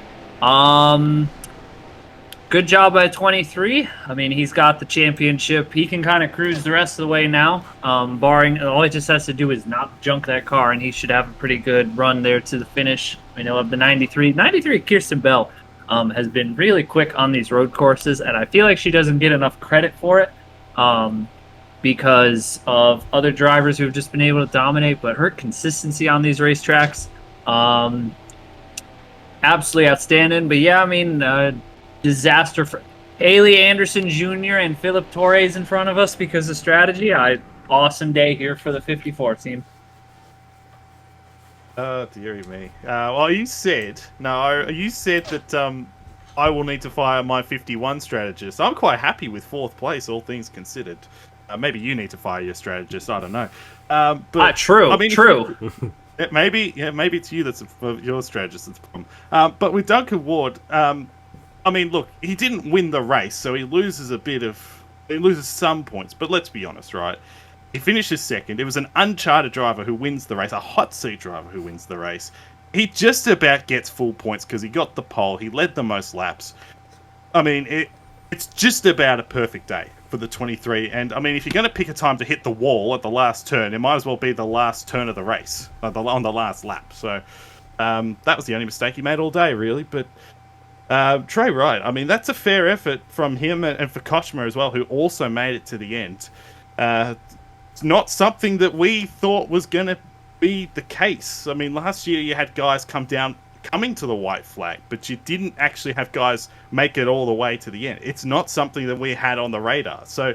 Good job by 23. I mean, he's got the championship. He can kind of cruise the rest of the way now, barring all he just has to do is not junk that car, and he should have a pretty good run there to the finish. I mean, he'll have the 93. 93, Kirsten Bell has been really quick on these road courses, and I feel like she doesn't get enough credit for it because of other drivers who have just been able to dominate, but her consistency on these racetracks, absolutely outstanding. But yeah, I mean, disaster for Haley Anderson Jr. and Philip Torres in front of us because of strategy. Awesome day here for the 54 team. Oh, dearie me. Well, you said that I will need to fire my 51 strategist. I'm quite happy with 4th place, all things considered. Maybe you need to fire your strategist. I don't know. But true. I mean, true. Maybe it's you that's your strategist that's the problem. But with Duncan Ward, I mean, look, he didn't win the race, so he loses some points. But let's be honest, right? He finishes second. It was an uncharted driver who wins the race, a hot seat driver who wins the race. He just about gets full points because he got the pole. He led the most laps. I mean, it's just about a perfect day for the 23. And, I mean, if you're going to pick a time to hit the wall at the last turn, it might as well be the last turn of the race, on the last lap. So that was the only mistake he made all day, really. But Trey Wright, I mean, that's a fair effort from him and for Kochma as well, who also made it to the end. It's not something that we thought was going to be the case. I mean, last year you had guys coming to the white flag, but you didn't actually have guys make it all the way to the end. It's not something that we had on the radar. So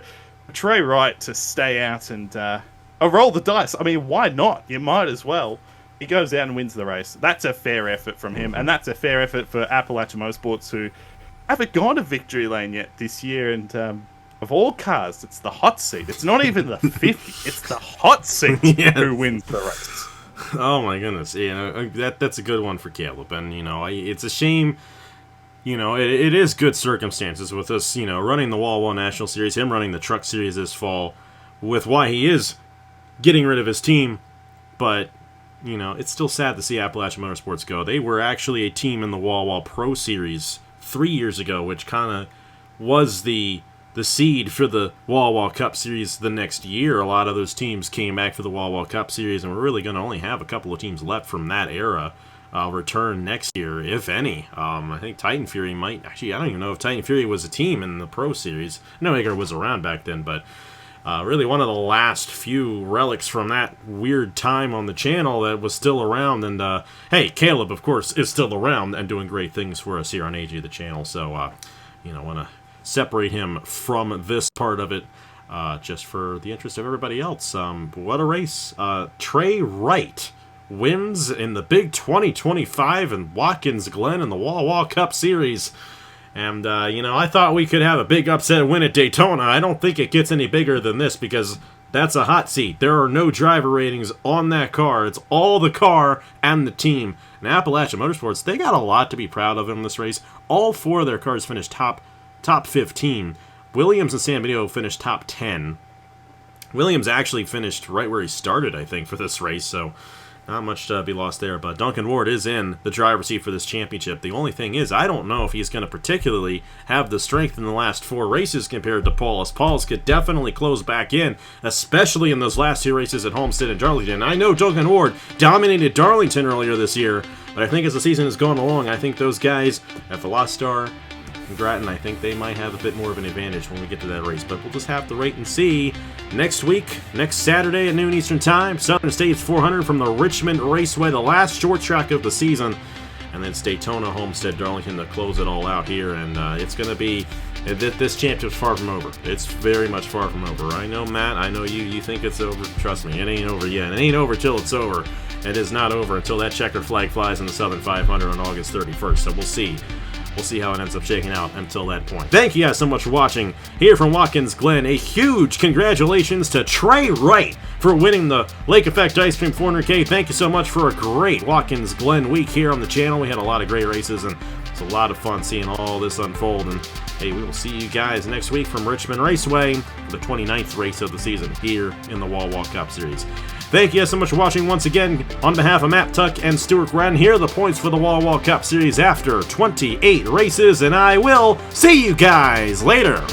Trey Wright to stay out and roll the dice. I mean, why not? You might as well. He goes out and wins the race. That's a fair effort from him, and that's a fair effort for Appalachia Motorsports, who haven't gone to victory lane yet this year. And of all cars, it's the hot seat. It's not even the 50. It's the hot seat who wins the race. Oh my goodness! That's a good one for Caleb, and it's a shame. It is good circumstances with us. Running the Wawa National Series, him running the Truck Series this fall, with why he is getting rid of his team, but. It's still sad to see Appalachia Motorsports go. They were actually a team in the Wawa Pro Series 3 years ago, which kind of was the seed for the Wawa Cup Series the next year. A lot of those teams came back for the Wawa Cup Series, and we're really going to only have a couple of teams left from that era return next year, if any. I think Titan Fury might... Actually, I don't even know if Titan Fury was a team in the Pro Series. No, Hager was around back then, but... really one of the last few relics from that weird time on the channel that was still around. And, hey, Caleb, of course, is still around and doing great things for us here on AG the channel. So, want to separate him from this part of it just for the interest of everybody else. What a race. Trey Wright wins in the big 2025 in Watkins Glen in the Wawa Cup Series. And, I thought we could have a big upset win at Daytona. I don't think it gets any bigger than this because That's a hot seat. There are no driver ratings on that car. It's all the car and the team. And Appalachia Motorsports, they got a lot to be proud of in this race. All 4 of their cars finished top 15. Williams and San Benito finished top 10. Williams actually finished right where he started, I think, for this race, so not much to be lost there. But Duncan Ward is in the driver's seat for this championship. The only thing is, I don't know if he's going to particularly have the strength in the last 4 races compared to Paulus. Paulus could definitely close back in, especially in those last 2 races at Homestead and Darlington. I know Duncan Ward dominated Darlington earlier this year, but I think as the season has gone along, I think those guys at Velocity and Grattan, I think they might have a bit more of an advantage when we get to that race. But we'll just have to wait and see. Next week, next Saturday at noon Eastern Time, Southern States 400 from the Richmond Raceway, the last short track of the season. And then it's Daytona, Homestead, Darlington to close it all out here. And it's going to be, this championship's far from over. It's very much far from over. I know, Matt, I know you think it's over. Trust me, it ain't over yet. It ain't over till it's over. It is not over until that checkered flag flies in the Southern 500 on August 31st. So we'll see. We'll see how it ends up shaking out until that point. Thank you guys so much for watching here from Watkins Glen. A huge congratulations to Trey Wright for winning the Lake Effect Ice Cream 400K. Thank you so much for a great Watkins Glen week here on the channel. We had a lot of great races, and it's a lot of fun seeing all this unfold. And hey, we will see you guys next week from Richmond Raceway for the 29th race of the season here in the Wawa Cup Series. Thank you guys so much for watching once again. On behalf of Matt Tuck and Stuart Grattan, here are the points for the Wawa Cup Series after 28 races, and I will see you guys later.